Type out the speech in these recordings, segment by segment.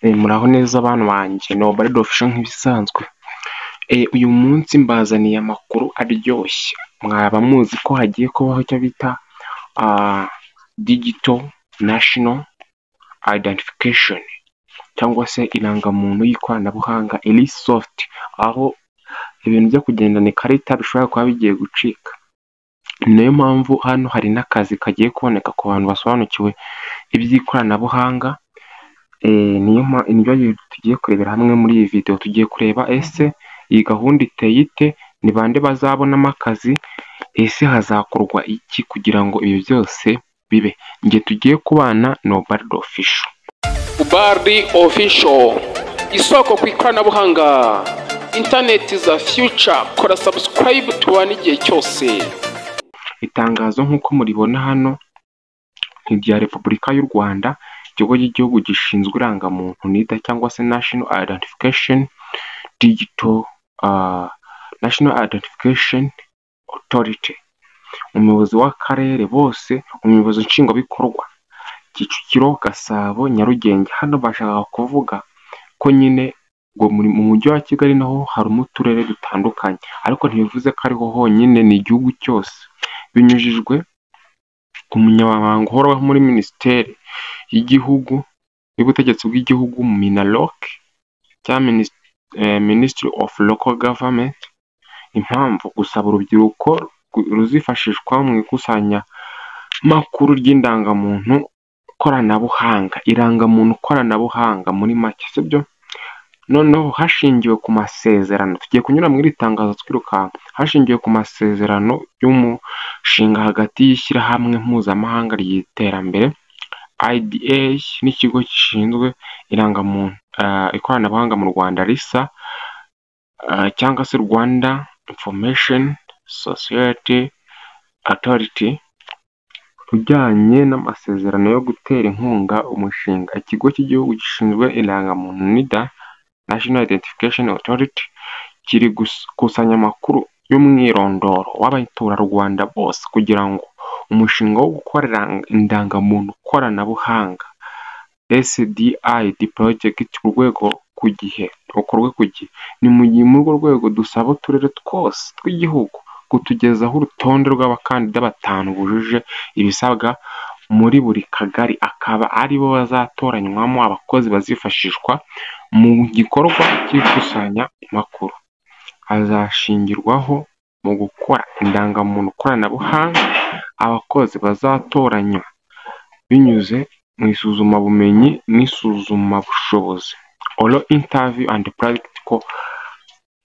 Muraho neza abantu banjye, ni Obaride Official nk'ibisanzwe. Uyu munsi mbazaniye amakuru aryoshye. Mwaba muzi ko hagiye kubaho icyo bita Digital National Identification cyangwa se irangamuntu y'ikoranabuhanga e-soft, aho ibintu byo kugendana ikarita bishobora kuba bigiye gucika. Niyo mpamvu hano hari n'akazi kagiye kuboneka ku bantu basobanukiwe iby'ikoranabuhanga. Nibyo tugiye kurebera hamwe muri iyi video. Tugiye kureba ese iyi gahunda iteye ite, ni bande bazabonamo akazi, ese hazakorwa iki kugira ngo ibi byose bibe. Njye tugiye kubana na Obaride Official. Obaride Official, isoko ku ikoranabuhanga, internet za future. Kora subscribe tubane igihe cyose. Itangazo nk'uko muribona hano ni irya Repubulika y'u Rwanda, ikigo cy'igihugu gishinzwe irangamuntu NIDA cyangwa se National Identification National Identification Authority. Umuyobozi w'akarere bose, umuyobozi nshingwabikorwa Kicukiro, Gasabo, Nyarugenge. Hano bashaka kuvuga ko nyine ngo mu mujyi wa Kigali naho harimo uturere dutandukanye, ariko ntibivuze ko ariho honyine, ni igihugu cyose. Binyujijwe ku munyamabanga uhoraho muri Minisiteri y'Igihugu y'Ubutegetsi bw'Igihugu, MINALOC cyangwa Ministry of Local Government. Impamvu gusaba urubyiruko ruzifashishwa mu ikusanyamakuru ry'indangamuntu koranabuhanga, irangamuntu koranabuhanga muri make, sibyo? Noneho hashingiwe ku masezerano, tugiye kunyura muri iri tangazo twirukanka. Hashingiwe ku masezerano y'umushinga hagati y'ishyirahamwe mpuzamahanga ry'iterambere IDA n'ikigo gishinzwe irangamuntu ikoranabuhanga mu Rwanda RISA cyangwa se Rwanda Information Society Authority, ujyanye n'amasezerano yo gutera inkunga umushinga. Ikigo cy'igihugu gishinzwe irangamuntu NIDA, National Identification Authority, kiri gukusanya amakuru y'umwirondoro w'abaturarwanda bose kugira ngo umushinga wo gukorera indangamuntu koranabuhanga SDID project ukorwe ku gihe. Ni mu gihe muri urwo rwego dusaba uturere twose tw'igihugu kutugezaho urutonde rw'abakandida 5 bujuje ibisabwa muri buri kagari, akaba aribo bazatoranywamo abakozi bazifashishwa mu gikorwa cy'ikusanya makuru. Hazashingirwaho mu gukora indangamuntu koranabuhanga. Abakozi bazatoranywa binyuze mu isuzumabumenyi n'isuzumabushobozi, oral interview and practical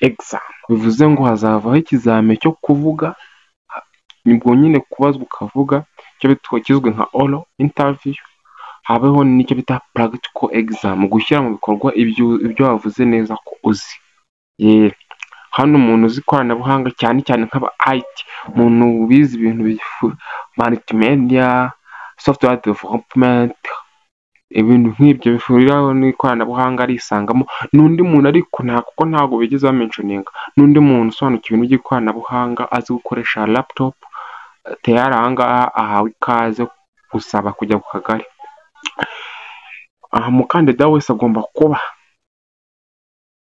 exam. Bivuze ngo hazavaho ikizame cyo kuvuga, nibwo nyine kubazwa ukavuga, icyo kizwe nka oral interview, habeho n'icyo bita practical exam, gushyira mu bikorwa ibyo wavuze neza ko uzi. Hano umuntu uzi ikoranabuhanga cyane cyane nk'aba IT, umuntu ubizi ibintu multimedia, software development, ibintu nk'ibyo bifuriraho n'ikoranabuhanga arisangamo. N'undi muntu ariko kuko ntabwo bigeze bamentioninga, n'undi muntu usobanukiwe ibintu by'ikoranabuhanga azi gukoresha laptop, ahangaha ahawe ikaze gusaba kujya ku kagari. Aha umukandida wese agomba kuba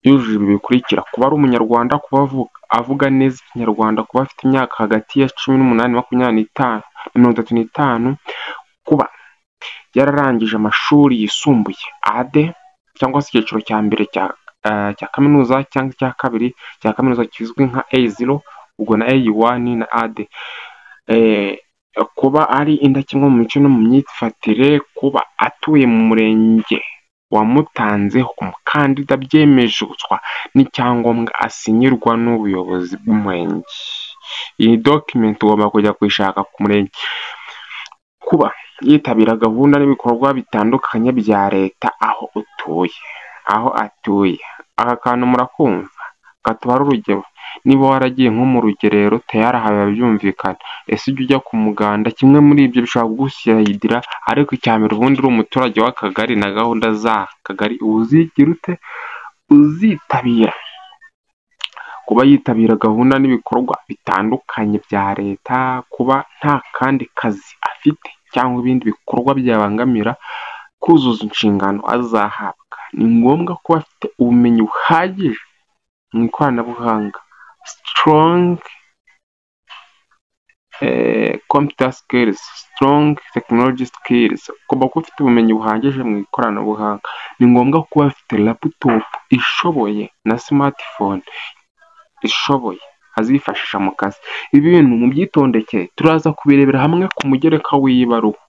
yujuje ibi bikurikira: kuba ari umunyarwanda, kuba avuga neza ikinyarwanda, kuba afite imyaka hagati ya 18 na 35, kuba yararangije amashuri yisumbuye AD cyangwa se icyiciro cya mbere cya kaminuza cyangwa icya kabiri cya kaminuza kizwi nka A0, ubwo na A1 na AD. Kuba ari indakemwa mu mico no mu myifatire, kuba atuye mu murenge wamutanzeho umukandida byemejwe n'icyangombwa asinyirwa n'ubuyobozi bw'umurenge. Iyi document ugomba kujya kuyishaka ku murenge. Kuba yitabira gahunda n'ibikorwa bitandukanye bya leta aho atuye. Aka kantu murakumva? Katubara urugero, niba waragiye nko mu rugerero tayari aha byumvikana. Ese ujya ku muganda, kimwe muri ibyo bishobora kugushyira, ariko icyambere ubundi uri umuturage w'akagari na gahunda za kagari uzigira ute? Uzitabira. Kuba yitabira gahunda n'ibikorwa bitandukanye bya leta, kuba nta kandi kazi afite cyangwa ibindi bikorwa byabangamira kuzuza inshingano azahabwa. ni ngombwa kuba afite ubumenyi buhagije mu ikoranabuhanga, strong computer skills, strong technology skills. Ugomba kuba ufite ubumenyi buhagije mu ikoranabuhanga. Ni ngombwa kuba afite laptop ishoboye na smartphone ishoboye azifashisha mu kazi. Ibi bintu mu byitondeke turaza kubirebera hamwe ku mugereka w'iyi baruwa.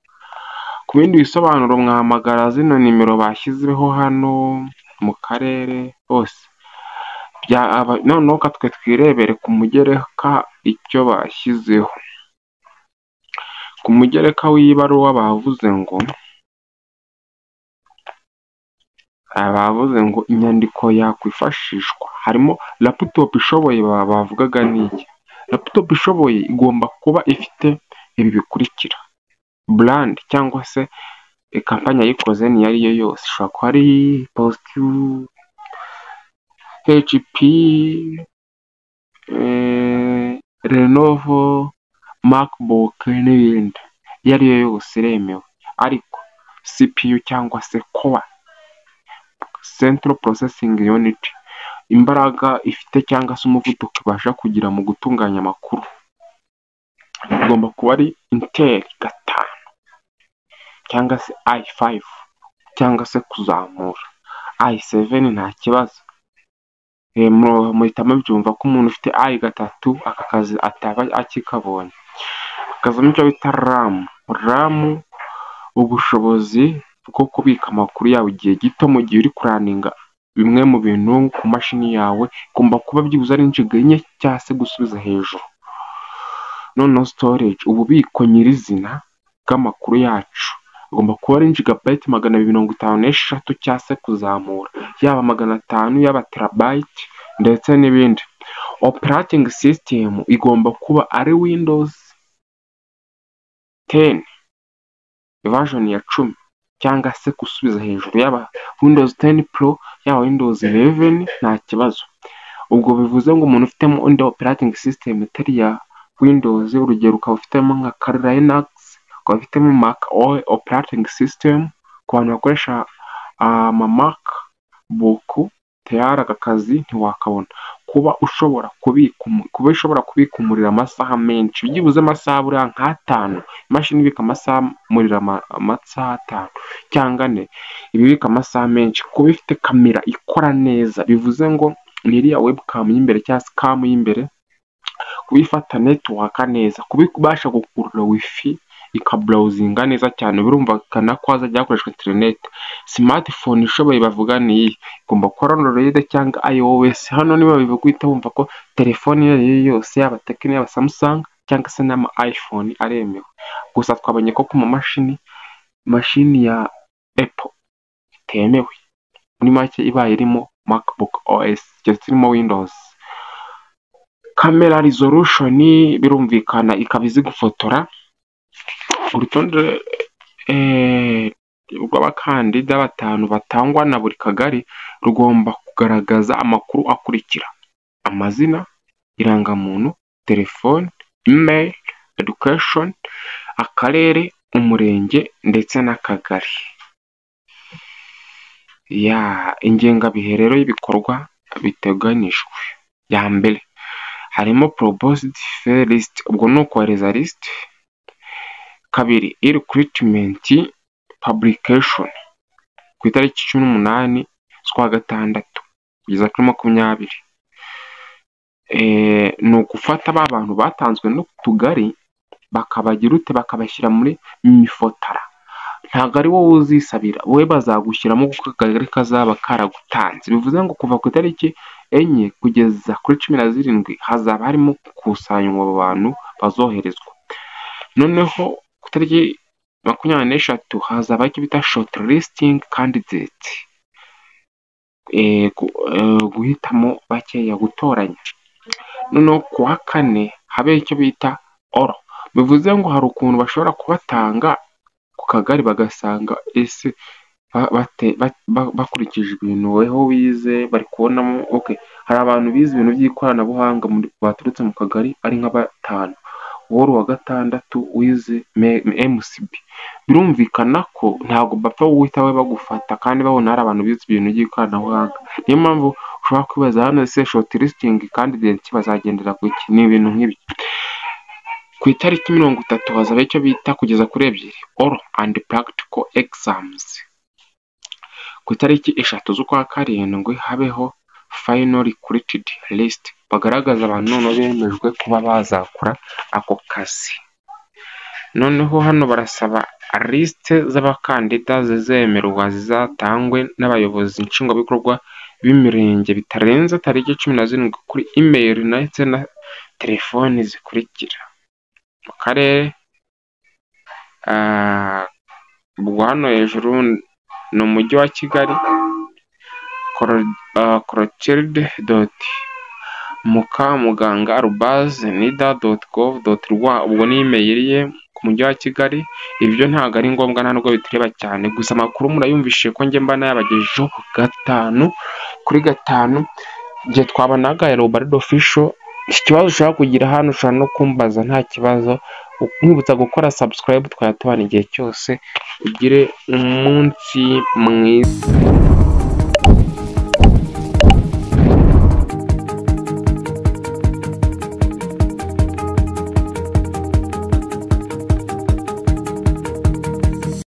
Ku bindi bisobanuro mwahamagara zino nimero bashyizeho hano mu karere hose. Noneho twe twirebere ku mugereka icyo bashyizeho. Ku mugereka w'iyi baruwa bavuze ngo inyandiko yakwifashishwa harimo laptop ishoboye. Bavugaga n'iki? Laptop ishoboye igomba kuba ifite ibi bikurikira: brand cyangwa se kampani yayikoze niyo ari yo yose, ishobora kuba ari Posture, HP, Lenovo, MacBook n'ibindi. Iyo ari yo yose iremewe, ariko CPU cyangwa se Core, Central Processing Unit, imbaraga ifite cyangwa se umuvuduko ibasha kugira mu gutunganya amakuru, igomba kuba ari Intel 5 cyangwa se i5 cyangwa se kuzamura. i7 nta kibazo. Muhita mubyumva ko umuntu ufite i3 aka kazi ataba akikabonye. Hakazamo icyo bita RAM, ubushobozi bwo kubika amakuru yawe igihe gito mu gihe uri kuraninga bimwe mu bintu ku mashini yawe. Igomba kuba byibuze ari injiga enye cyangwa se gusubiza hejuru. Noneho storage, ububiko nyirizina bw'amakuru yacu, igomba kuba ari gigabyte 256 cyangwa se kuzamura, yaba 500, yaba terabyte ndetse n'ibindi. Operating system igomba kuba ari Windows 10 version ya 10 cyangwa se gusubiza hejuru, yaba Windows 10 Pro, yaba Windows 11 nta kibazo. Ubwo bivuze ngo umuntu ufitemo indi operating system itari ya Windows, urugero ukaba ufitemo nka Linux, ukaba ufitemo Mac OS operating system, ku bantu bakoresha MacBook tayari aka kazi ntiwakabona. Kuba ishobora kubika umuriro amasaha menshi, byibuze amasaha buriya nk'5, imashini ibika amasaha umuriro amasaha 5 cyangwa 4, ibibika amasaha menshi. Kuba ifite kamera ikora neza, bivuze ngo ni iriya webcam y'imbere cyangwa se cam y'imbere, kuba ifata network neza, kuba ibasha gukurura wifi ikabrowsinga neza cyane, birumvikana ko hazajya hakoreshwa internet. Smartphone ishoboye bavuga ni iyi, igomba kuba Android cyangwa iOS. Hano niba bivuga guhita wumva ko telefone iyo ari yo yose, yaba Tecno, yaba Samsung cyangwa se n'ama iPhone aremewe. Gusa twabonye ko ku mashini ya Apple itemewe, muri make ibaye irimo MacBook OS cyangwa irimo Windows. Camera resolution birumvikana ikaba izi gufotora. Urutonde rw'abakandida 5 batangwa na buri kagari rugomba kugaragaza amakuru akurikira: amazina, irangamuntu, telefone, email, education, akarere, umurenge ndetse n'akagari. Ingengabihe rero y'ibikorwa biteganijwe: ya mbere harimo proposed fair list, ubwo ni ukohereza list. 2, recruitment publication ku itariki 18 z'ukwa gatandatu kugeza kuri 20. Ni ugufata ba bantu batanzwe no tugari bakabashyira muri mifotara. Ntabwo ari wowe uzisabira, wowe bazagushyiramo kuko akagari kazaba karagutanze. Bivuze ngo kuva ku itariki 4 kugeza kuri 17 hazaba harimo gukusanywa abo bantu bazoherezwa. Noneho ku itariki 23 hazaba icyo bita shortlisting candidates, guhitamo bakeya, gutoranya. Noneho ku wa 4 habe icyo bita oro. Bivuze ngo hari ukuntu bashobora kubatanga ku kagari bagasanga ese bakurikije ibintu weho wize, bari kubonamo hari abantu bize ibintu by'ikoranabuhanga baturutse mu kagari ari nka 5, w'uru wa gatandatu wize MCB. Birumvikana ko ntabwo bapfa guhita bagufata kandi babona hari abantu bize ibintu by'ikoranabuhanga. Niyo mpamvu ushobora kwibaza hano ese shortlisting candidate bazagendera ku iki? Ni ibintu nk'ibi. Ku itariki 30 hazaba icyo bita kugeza kuri 2 oral and practical exams. Ku itariki 3 z'ukwa karindwi habeho final recruited list, bagaragaza abantu none bemejwe kuba bazakora ako kazi. Noneho hano barasaba liste z'abakandida zizemerwa zizatangwe n'abayobozi nshingwabikorwa b'imirenge bitarenze tariki 17 kuri email ndetse na telefoni zikurikira. Mu karere hano hejuru ni umujyi wa Kigali, clotilde.mukamuganga@nida.gov.rw, ubwo ni email ye ku mujyi wa Kigali. Ibyo ntabwo ari ngombwa, nta nubwo bitureba cyane, gusa amakuru murayumvishije ko njye mba nayabagejejeho 5 kuri 5. Njye twabanaga Robert Official. Ikibazo ushaka kugira hano ushobora no kumbaza, nta kibazo. Nkwibutsa gukora subscribe, twayatubana igihe cyose. Ugire umunsi mwiza.